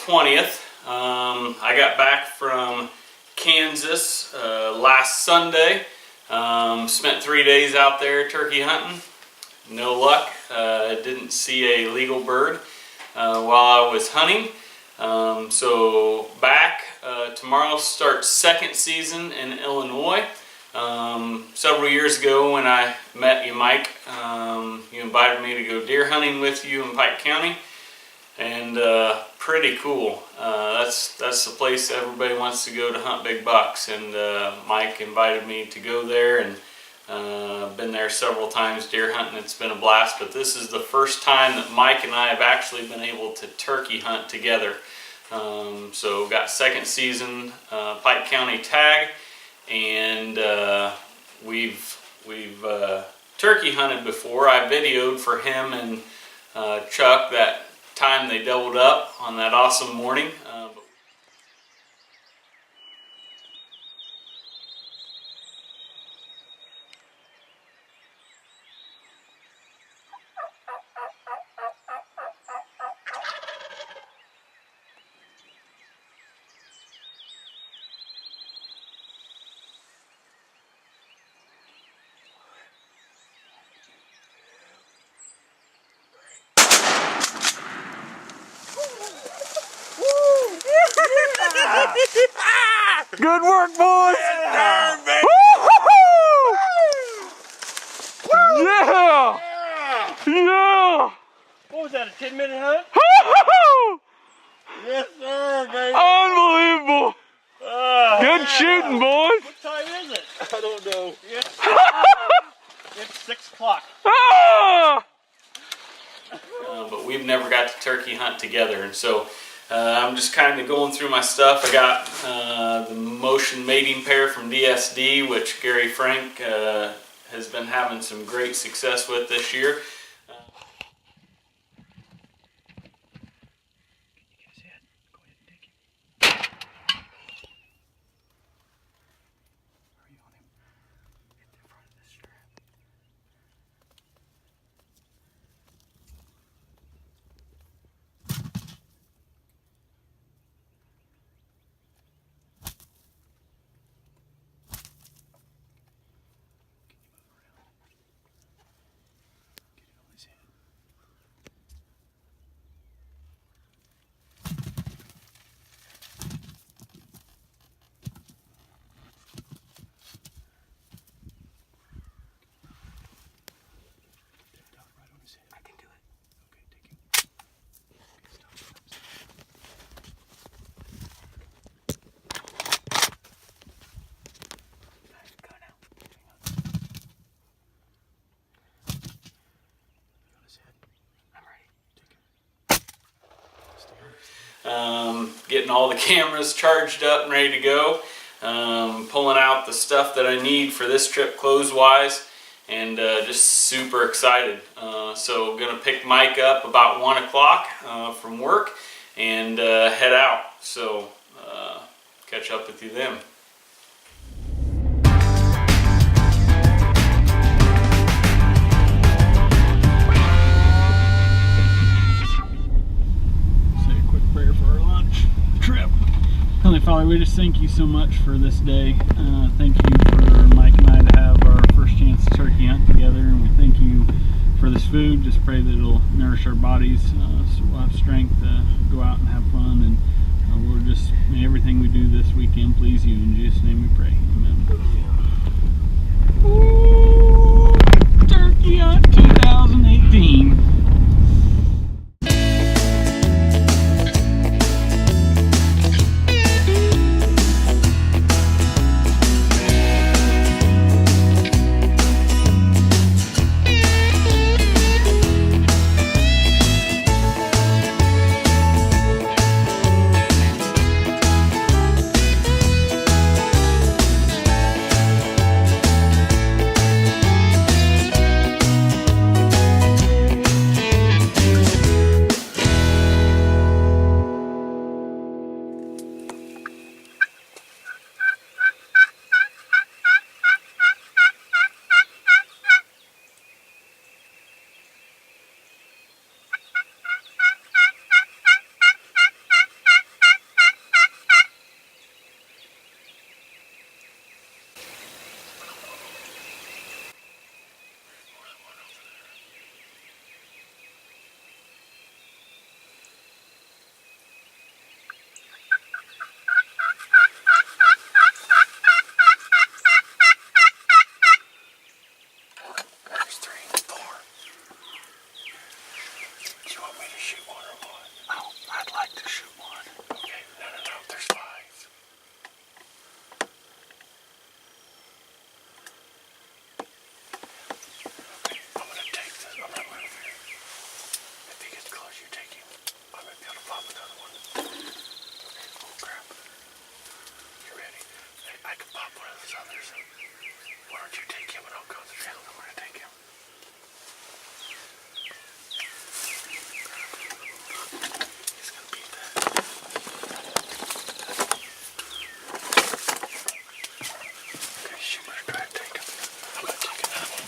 20th. I got back from Kansas last Sunday. Spent 3 days out there turkey hunting. No luck. Didn't see a legal bird while I was hunting. So back tomorrow starts second season in Illinois. Several years ago when I met you, Mike, you invited me to go deer hunting with you in Pike County, and pretty cool. That's the place everybody wants to go to hunt big bucks, and Mike invited me to go there, and been there several times deer hunting. It's been a blast, but this is the first time that Mike and I have actually been able to turkey hunt together. So got second season Pike County tag, and we've turkey hunted before. I videoed for him and Chuck that time they doubled up on that awesome morning. Good work, boys! Yeah! Yeah! Yeah! What was that, a 10-minute hunt? Yes, sir, baby! Unbelievable! Good shooting, boys! What time is it? I don't know. It's 6 o'clock. But we've never got to turkey hunt together, and so I'm just kind of going through my stuff. I got the motion mating pair from DSD, which Gary Frank has been having some great success with this year. Getting all the cameras charged up and ready to go, pulling out the stuff that I need for this trip clothes-wise, and just super excited. So gonna pick Mike up about 1 o'clock from work and head out. So catch up with you then. Heavenly Father, we just thank you so much for this day. Thank you for Mike and I to have our first chance to turkey hunt together, and we thank you for this food. Just pray that it'll nourish our bodies so we'll have strength to go out and have fun. And Lord, just may everything we do this weekend please you. In Jesus' name we pray. Amen. Ooh, Turkey Hunt 2018. Why don't you take him and I'll concentrate on where to take him? He's gonna beat that. Okay, shoot, let's try to take him. I'm gonna take another one.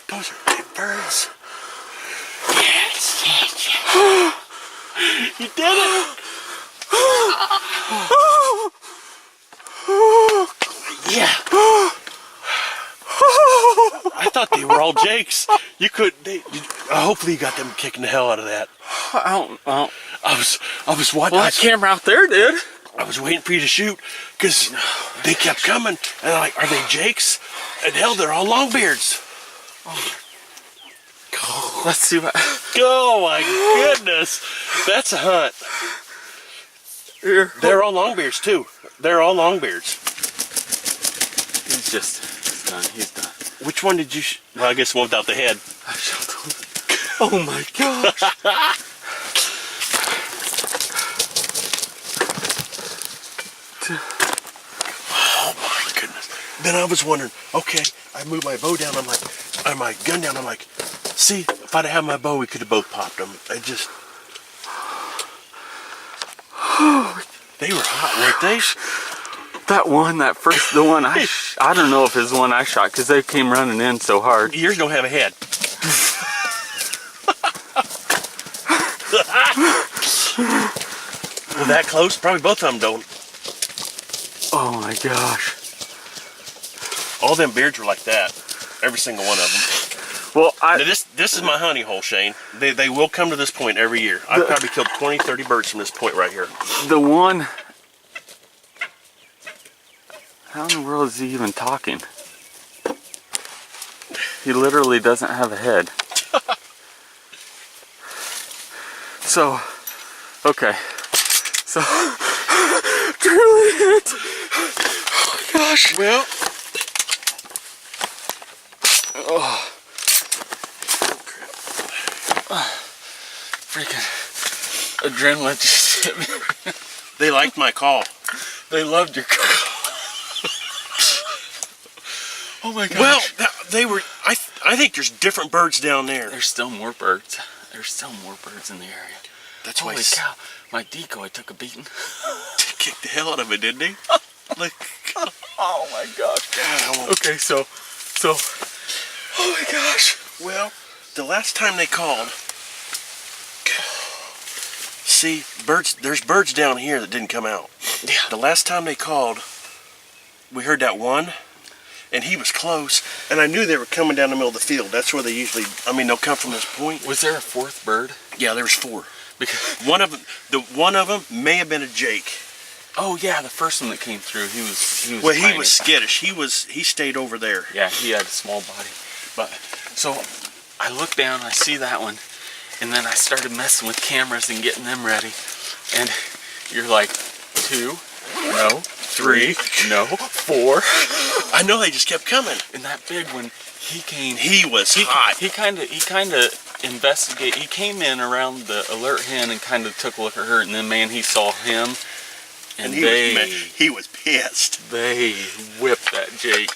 Those are big birds. Yes, yes, yes. You did it! Yeah. I thought they were all jakes. You could. Hopefully, you got them kicking the hell out of that. I was watching. Well, that camera out there did. I was waiting for you to shoot because they kept coming, and I'm like, "Are they jakes?" And hell, they're all longbeards. Let's see what. Oh my goodness, that's a hunt. Here. They're all longbeards too. They're all longbeards. He's done. He's done. Which one did you? Well, I guess one without the head. I shot the one. Oh my gosh. Oh my goodness. Then I was wondering, okay, I moved my bow down, my gun down, I'm like, see, if I'd had my bow, we could have both popped them. They were hot, weren't they? That one, the one I don't know if it's the one I shot because they came running in so hard. Yours don't have a head. Well, that close? Probably both of them don't. Oh my gosh. All them beards were like that. Every single one of them. Well, now this is my honey hole, Shane. They will come to this point every year. I've probably killed 20, 30 birds from this point right here. The one... How in the world is he even talking? He literally doesn't have a head. So, okay. So, truly hit. Oh my gosh. Well, oh. Freaking adrenaline just hit me. they liked my call. They loved your call. Oh my gosh. Well, they were. I think there's different birds down there. There's still more birds. There's still more birds in the area. That's why. Holy cow! My decoy took a beating. Kicked the hell out of it, didn't he? Like, oh my gosh. God, okay, so. Oh my gosh. Well, the last time they called, See, birds. There's birds down here that didn't come out. Yeah. The last time they called, we heard that one, and he was close, and I knew they were coming down the middle of the field. That's where they usually. I mean, they'll come from this point. Was there a fourth bird? Yeah, there was 4. Because One of them may have been a Jake. oh yeah, the first one that came through, he was Well, he tiny. was skittish. He stayed over there. Yeah, he had a small body. But so I look down, I see that one, and then I started messing with cameras and getting them ready. And you're like, 2, no, 3, no, 4. I know they just kept coming. And that big one, he came. He was hot. He kind of investigate. He came in around the alert hen and kind of took a look at her, and then man, he saw him, and he was pissed. they whipped that Jake.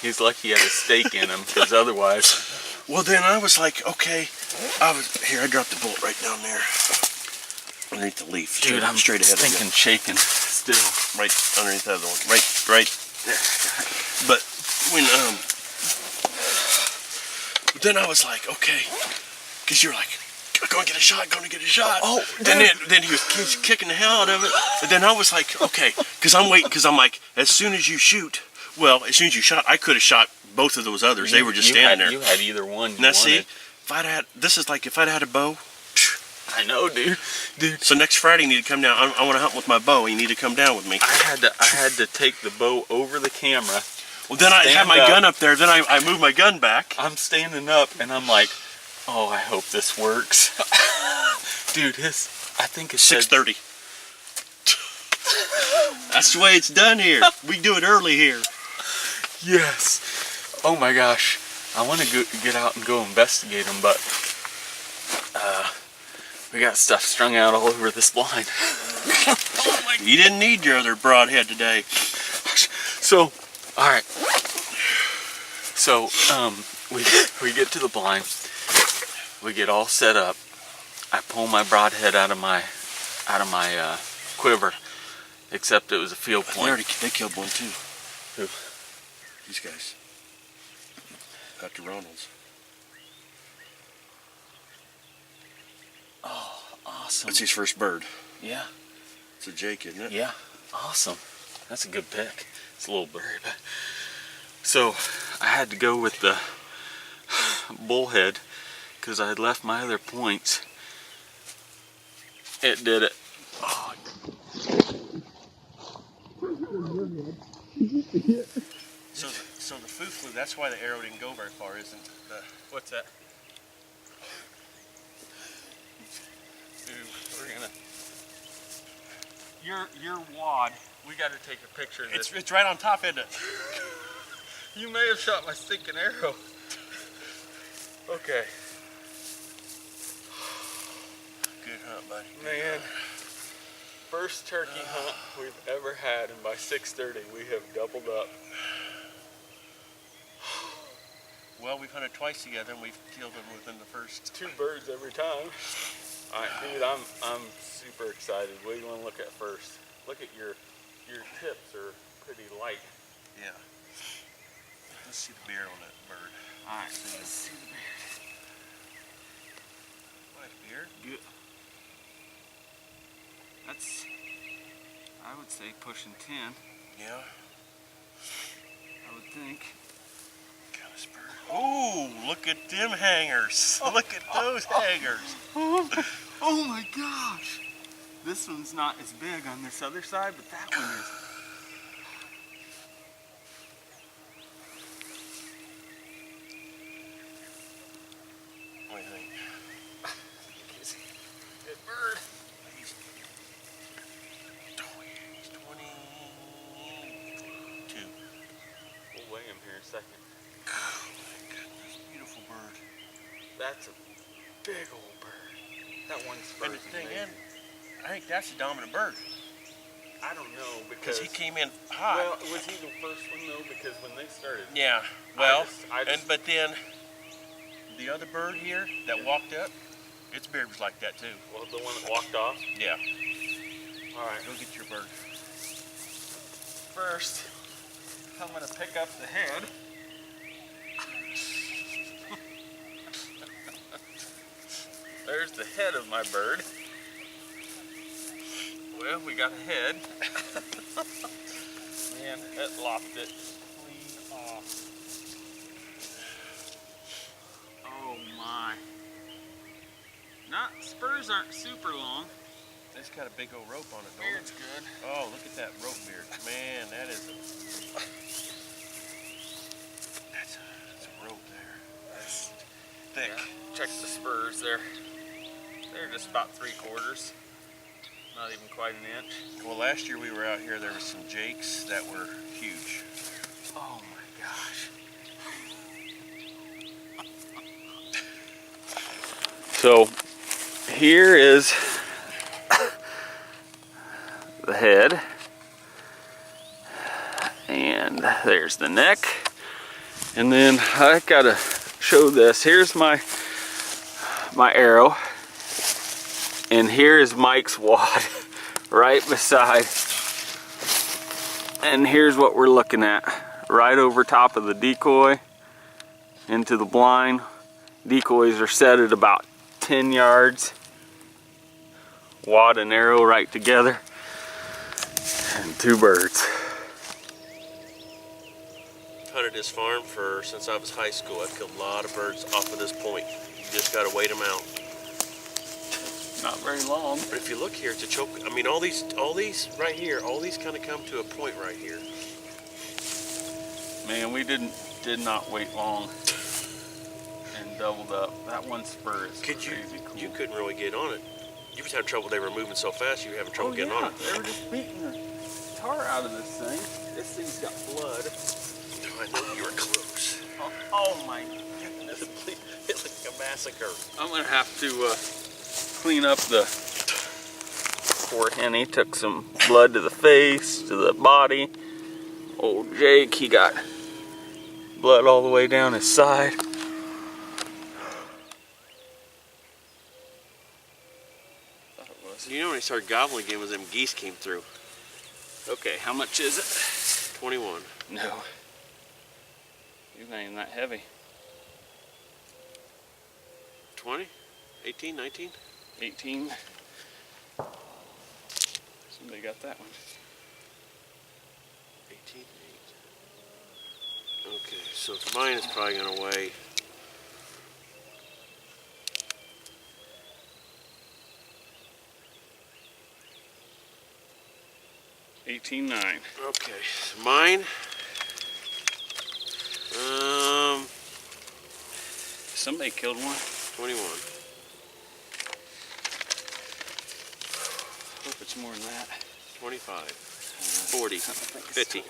He's lucky he had a stake in him, because otherwise. Well, then I was like, okay. I dropped the bolt right down there, underneath the leaf. Dude, I'm straight ahead. thinking shaking still. Right underneath the other one. Right. But when but then I was like, okay, because you're like, going to get a shot. Oh, and then he was kicking the hell out of it. And then I was like, okay, because I'm waiting, because I'm like, as soon as you shot, I could have shot both of those others. They were just standing there. You had either one. Now see, if I'd had a bow. I know, dude. So next Friday you need to come down. I want to hunt with my bow. You need to come down with me. I had to take the bow over the camera. Well, then I had my gun up there. Then I moved my gun back. I'm standing up and I'm like, oh, I hope this works. Dude, I think it's 6:30. That's the way it's done here. We do it early here. Yes. Oh my gosh. I want to get out and go investigate them, but we got stuff strung out all over this blind. You didn't need your other broadhead today. So, all right. So, we get to the blind. We get all set up. I pull my broadhead out of my quiver, except it was a field point. They killed one too. Who? These guys. Dr. Ronalds. Oh, awesome. That's his first bird. Yeah. It's a Jake, isn't it? Yeah. Awesome. That's a good pick. It's a little bird. So I had to go with the bullhead because I had left my other points. It did it. Oh. So the foo-foo, that's why the arrow didn't go very far, isn't the... What's that? Dude, we're gonna... Your wad, we gotta take a picture of this. It's right on top, isn't it? You may have shot my stinking arrow. Okay. Good hunt, buddy. Man, first turkey hunt we've ever had, and by 6:30 we have doubled up. Well, we've hunted twice together, and we've killed them within the first... 2 birds every time. All right, dude, I'm super excited. What do you want to look at first? Look at your tips are pretty light. Yeah. Let's see the beard on that bird. All right, so let's see the beard. Nice beard. Good. That's, I would say, pushing 10. Yeah. I would think. Got this bird. Oh, look at them hangers. Look at those hangers. Oh my gosh! This one's not as big on this other side, but that one is. What do you think? Good bird. He's 22. We'll weigh him here in a second. Oh my goodness, beautiful bird. That's a big old bird. That one's And the thing is, I think that's the dominant bird. I don't know Because he came in hot. Well, was he the first one though? Because when they started. Yeah. Well, I just but then the other bird here that walked up, its beard was like that too. Well, the one that walked off. Yeah. All right. Go get your bird. First, I'm gonna pick up the head. There's the head of my bird. Well, we got a head. Man, that lopped it clean off. Oh my. Spurs aren't super long. It's got a big old rope on it, don't Beard's it? good. Oh, look at that rope beard. Man, that is that's a rope there. That's thick. Yeah. Check the spurs there. They're just about 3/4. Not even quite an inch. Well, last year we were out here, there was some jakes that were huge. Oh my gosh. So here is the head, and there's the neck, and then I gotta show this. Here's my arrow, and here is Mike's wad right beside, and here's what we're looking at right over top of the decoy into the blind. Decoys are set at about 10 yards. Wad and arrow right together, and 2 birds. Hunted this farm since I was high school. I've killed a lot of birds off of this point. You just gotta wait them out. Not very long. But if you look here, it's a choke. I mean, all these right here, all these kind of come to a point right here. Man, we did not wait long and doubled up. That one spur is crazy cool. You couldn't really get on it. You was having trouble. They were moving so fast. You were having trouble getting on it. They were just beating the tar out of this thing. This thing's got blood. I know you were close. Oh my goodness. It looked like a massacre. I'm gonna have to clean up the poor Henny. Took some blood to the face, to the body. Old Jake, he got blood all the way down his side. You know when he started gobbling again was them geese came through. Okay, how much is it? 21. No. You're not even that heavy. 20? 18, 19? 18. Somebody got that one. 18, 8. Okay, so mine is probably going to weigh 18.9. okay, mine. Somebody killed one. 21. Hope it's more than that. 25. 40. 50.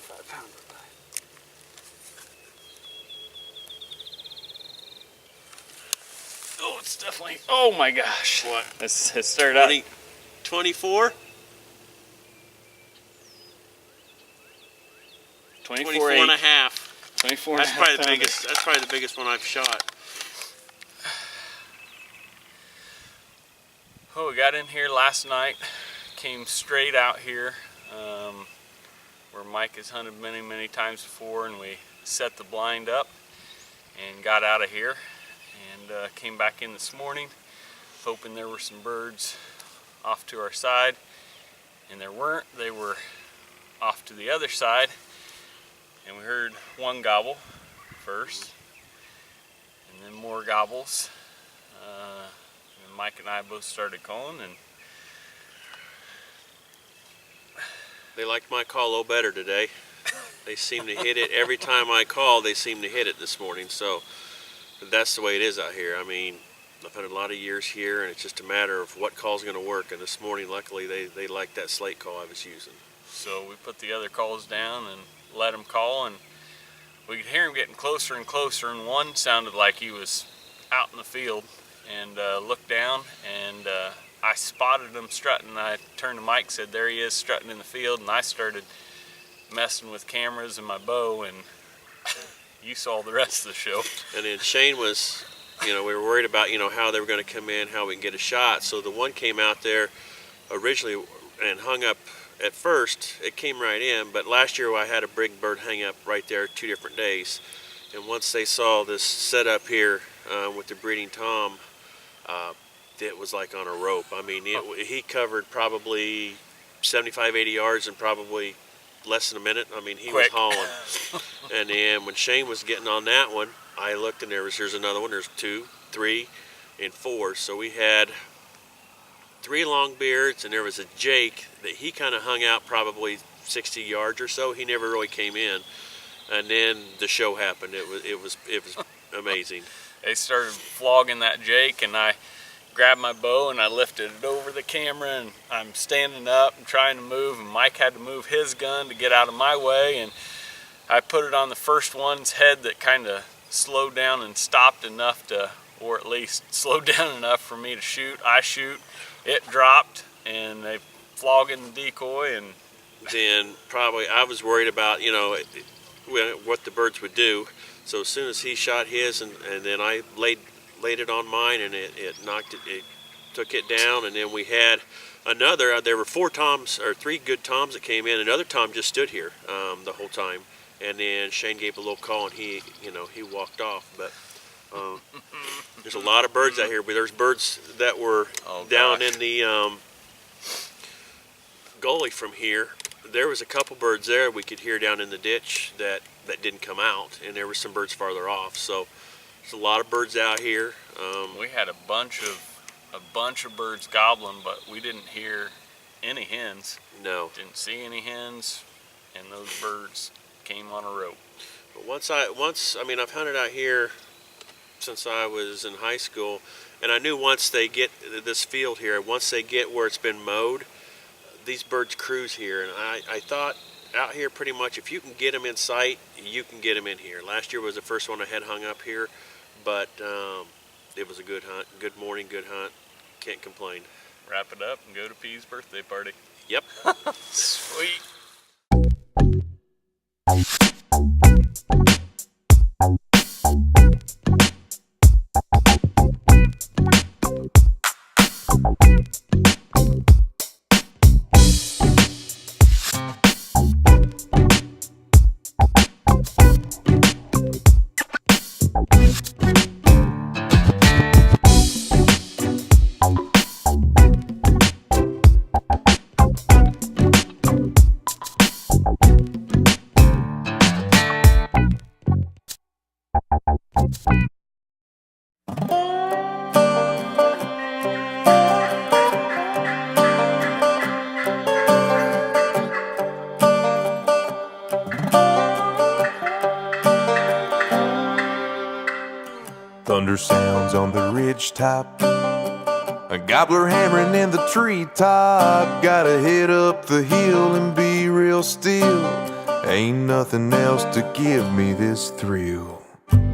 Oh, it's definitely. Oh my gosh. What? It started out. 24? 24 and a half. 24 That's and a probably half the biggest. That's probably the biggest one I've shot. Oh, we got in here last night, came straight out here where Mike has hunted many, many times before, and we set the blind up and got out of here and came back in this morning hoping there were some birds off to our side, and there weren't. They were off to the other side, and we heard one gobble first and then more gobbles. And Mike and I both started calling, and They liked my call a little better today. They seem to hit it every time I call. They seem to hit it this morning. So that's the way it is out here. I mean, I've had a lot of years here, and it's just a matter of what call's going to work. And this morning, luckily, they liked that slate call I was using. so we put the other calls down and let him call, and we could hear him getting closer and closer, and one sounded like he was out in the field, and looked down, and I spotted him strutting. I turned to Mike and said, there he is strutting in the field, and I started messing with cameras and my bow, and you saw the rest of the show. And then Shane was, we were worried about, how they were going to come in, how we can get a shot. So the one came out there originally and hung up at first. It came right in, but last year I had a big bird hang up right there 2 different days. And once they saw this setup here with the breeding tom, it was like on a rope. I mean, he covered probably 75, 80 yards in probably less than a minute. I mean, he Quick. was hauling. And then when Shane was getting on that one, I looked and here's another one. There's 2, 3, and 4. So we had 3 longbeards, and there was a Jake that he kind of hung out probably 60 yards or so. He never really came in. And then the show happened. It was amazing. They started flogging that Jake, and I grabbed my bow and I lifted it over the camera, and I'm standing up and trying to move, and Mike had to move his gun to get out of my way, and I put it on the first one's head that kind of slowed down and stopped enough to, or at least slowed down enough for me to shoot. I shoot, it dropped, and they flogging the decoy, and then probably I was worried about, you know, what the birds would do. So as soon as he shot his, and then I laid it on mine, and it knocked it took it down. And then we had another, there were 4 toms, or 3 good toms that came in. Another tom just stood here the whole time, and then Shane gave a little call, and he walked off. But there's a lot of birds out here, but there's birds that were down in the gully from here. There was a couple birds there we could hear down in the ditch that didn't come out, and there were some birds farther off. So there's a lot of birds out here. we had a bunch of birds gobbling, but we didn't hear any hens. No. Didn't see any hens, and those birds came on a rope. But I mean, I've hunted out here since I was in high school, and I knew once they get this field here, once they get where it's been mowed, these birds cruise here. And I thought out here pretty much if you can get them in sight, you can get them in here. Last year was the first one I had hung up here, but it was a good hunt. Good morning, good hunt. Can't complain. Wrap it up and go to P's birthday party. Yep. Sweet. Thunder sounds on the ridge top, a gobbler hammering in the treetop. Gotta head up the hill and be real still. Ain't nothing else to give me this thrill.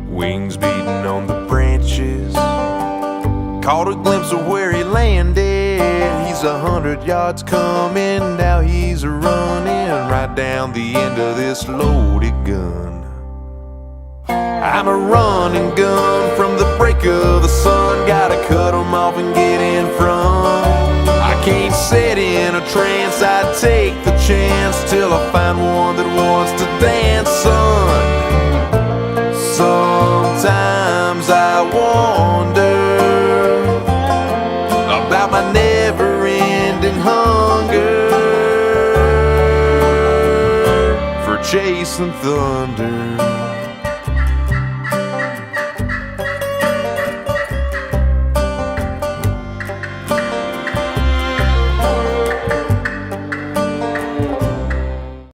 Wings beating on the branches, caught a glimpse of where he landed. He's 100 yards coming, now he's running right down the end of this loaded gun. I'm a running gun from the break of the sun. Gotta cut 'em off and get in front. I can't sit in a trance, I take the chance till I find one that wants to dance, son. Sometimes I wonder about my never-ending hunger for chasing thunder.